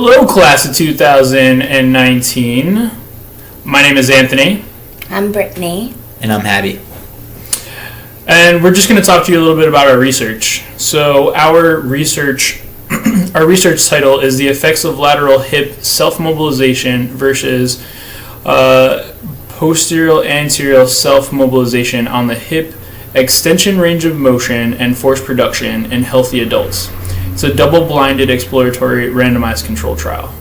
Hello, class of 2019. My name is Anthony. I'm Brittany. And I'm Abby. And we're just going to talk to you a little bit about our research. So our research title is The Effects of Lateral Hip Self-Mobilization versus Posterior-Anterior Self-Mobilization on the Hip Extension Range of Motion and Force Production in Healthy Adults. It's a double-blinded exploratory randomized control trial.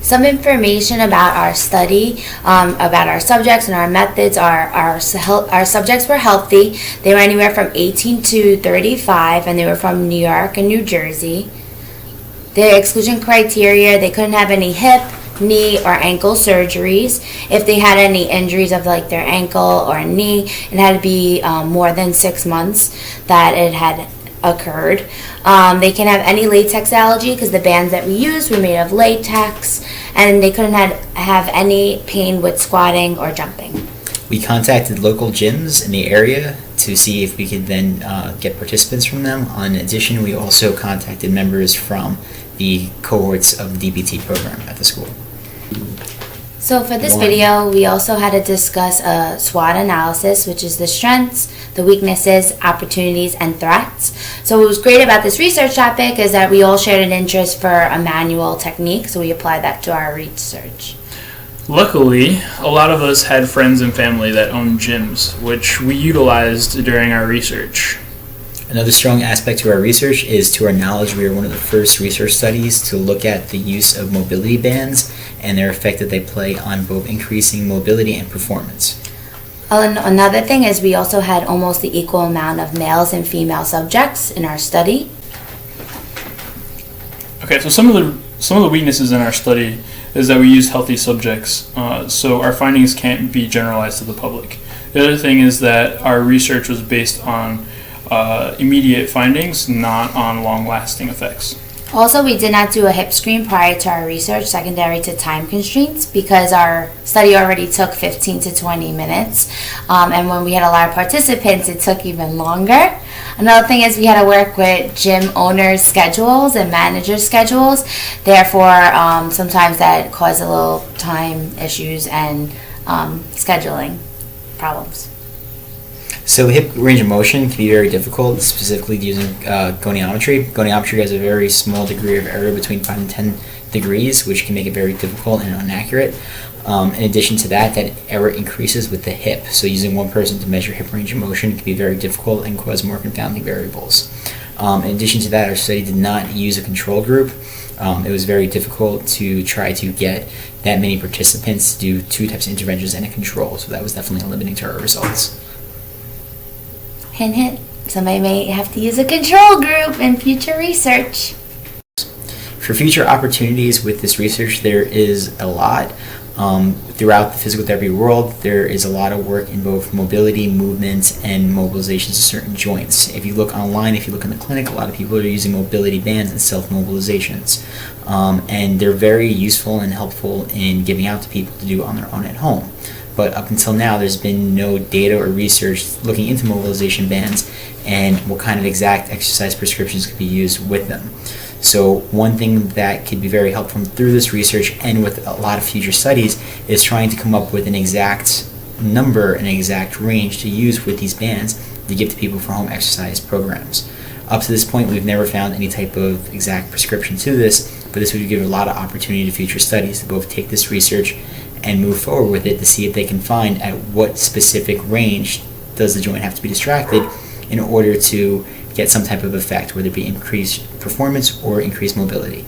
Some information about our study, about our subjects and our methods. Our subjects were healthy. They were anywhere from 18 to 35, and they were from New York and New Jersey. The exclusion criteria: they couldn't have any hip, knee, or ankle surgeries. If they had any injuries of like their ankle or knee, it had to be more than 6 months that it had occurred. They can have any latex allergy because the bands that we used were made of latex, and they couldn't have any pain with squatting or jumping. We contacted local gyms in the area to see if we could then get participants from them. In addition, we also contacted members from the cohorts of the DPT program at the school. So for this video, we also had to discuss a SWOT analysis, which is the strengths, the weaknesses, opportunities, and threats. So what was great about this research topic is that we all shared an interest for a manual technique, so we applied that to our research. Luckily, a lot of us had friends and family that owned gyms, which we utilized during our research. Another strong aspect to our research is, to our knowledge, we are one of the first research studies to look at the use of mobility bands and their effect that they play on both increasing mobility and performance. Another thing is we also had almost the equal amount of males and female subjects in our study. Okay, so some of the weaknesses in our study is that we used healthy subjects, so our findings can't be generalized to the public. The other thing is that our research was based on immediate findings, not on long-lasting effects. Also, we did not do a hip screen prior to our research, secondary to time constraints, because our study already took 15 to 20 minutes. And when we had a lot of participants, it took even longer. Another thing is we had to work with gym owners' schedules and managers' schedules. Therefore, sometimes that caused a little time issues and scheduling problems. So hip range of motion can be very difficult, specifically using goniometry. Goniometry has a very small degree of error between 5 and 10 degrees, which can make it very difficult and inaccurate. In addition to that error increases with the hip. So using one person to measure hip range of motion can be very difficult and cause more confounding variables. In addition to that, our study did not use a control group. It was very difficult to try to get that many participants to do two types of interventions and a control. So that was definitely limiting to our results. Hint, hint. Somebody may have to use a control group in future research. For future opportunities with this research, there is a lot. Throughout the physical therapy world, there is a lot of work in both mobility, movements, and mobilizations of certain joints. If you look online, if you look in the clinic, a lot of people are using mobility bands and self-mobilizations. And they're very useful and helpful in giving out to people to do on their own at home. But up until now, there's been no data or research looking into mobilization bands and what kind of exact exercise prescriptions could be used with them. So one thing that could be very helpful through this research and with a lot of future studies is trying to come up with an exact number, an exact range to use with these bands to give to people for home exercise programs. Up to this point, we've never found any type of exact prescription to this, but this would give a lot of opportunity to future studies to both take this research and move forward with it to see if they can find at what specific range does the joint have to be distracted in order to get some type of effect, whether it be increased performance or increased mobility.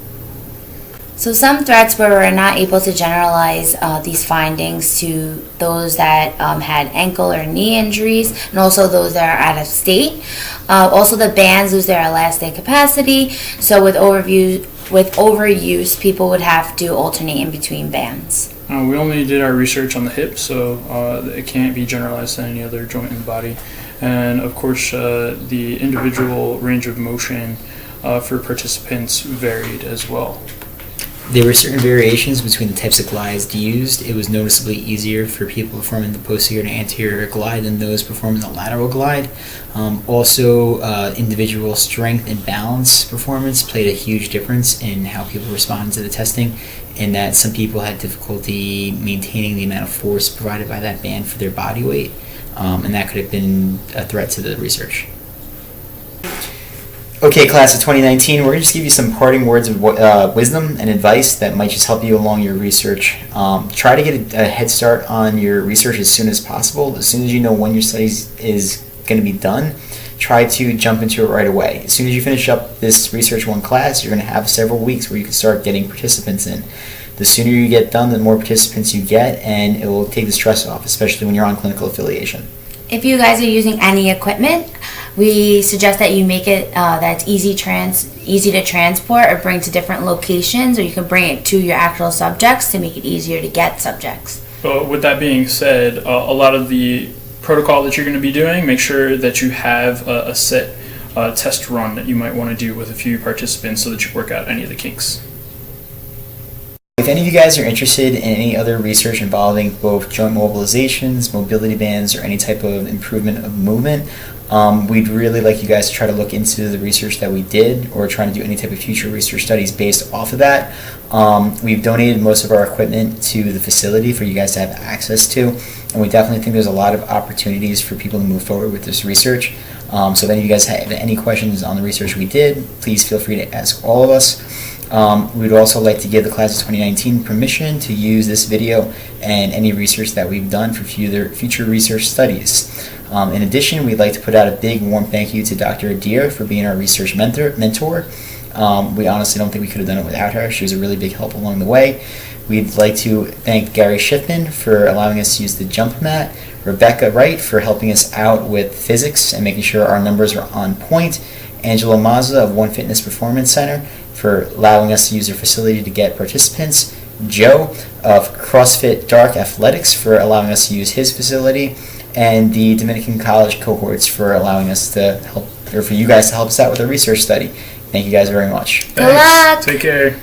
So some threats where we're not able to generalize these findings to those that had ankle or knee injuries, and also those that are out of state. Also, the bands lose their elastic capacity, so with overuse, people would have to alternate in between bands. We only did our research on the hip, so it can't be generalized to any other joint in the body. And of course, the individual range of motion for participants varied as well. There were certain variations between the types of glides used. It was noticeably easier for people performing the posterior and anterior glide than those performing the lateral glide. Also, individual strength and balance performance played a huge difference in how people responded to the testing, in that some people had difficulty maintaining the amount of force provided by that band for their body weight, and that could have been a threat to the research. Okay, class of 2019, we're going to just give you some parting words of wisdom and advice that might just help you along your research. Try to get a head start on your research as soon as possible. As soon as you know when your study is going to be done, try to jump into it right away. As soon as you finish up this Research 1 class, you're going to have several weeks where you can start getting participants in. The sooner you get done, the more participants you get, and it will take the stress off, especially when you're on clinical affiliation. If you guys are using any equipment, we suggest that you make it that's easy to transport or bring to different locations, or you can bring it to your actual subjects to make it easier to get subjects. But with that being said, a lot of the protocol that you're going to be doing, make sure that you have a set test run that you might want to do with a few participants so that you work out any of the kinks. If any of you guys are interested in any other research involving both joint mobilizations, mobility bands, or any type of improvement of movement, we'd really like you guys to try to look into the research that we did, or trying to do any type of future research studies based off of that. We've donated most of our equipment to the facility for you guys to have access to, and we definitely think there's a lot of opportunities for people to move forward with this research. So if any of you guys have any questions on the research we did, please feel free to ask all of us. We'd also like to give the class of 2019 permission to use this video and any research that we've done for future research studies. In addition, we'd like to put out a big warm thank you to Dr. Adir for being our research mentor. We honestly don't think we could have done it without her. She was a really big help along the way. We'd like to thank Gary Schiffman for allowing us to use the jump mat, Rebecca Wright for helping us out with physics and making sure our numbers are on point, Angela Mazza of One Fitness Performance Center for allowing us to use their facility to get participants, Joe of CrossFit Dark Athletics for allowing us to use his facility, and the Dominican College cohorts for allowing us to help, or for you guys to help us out with our research study. Thank you guys very much. Good luck! Take care.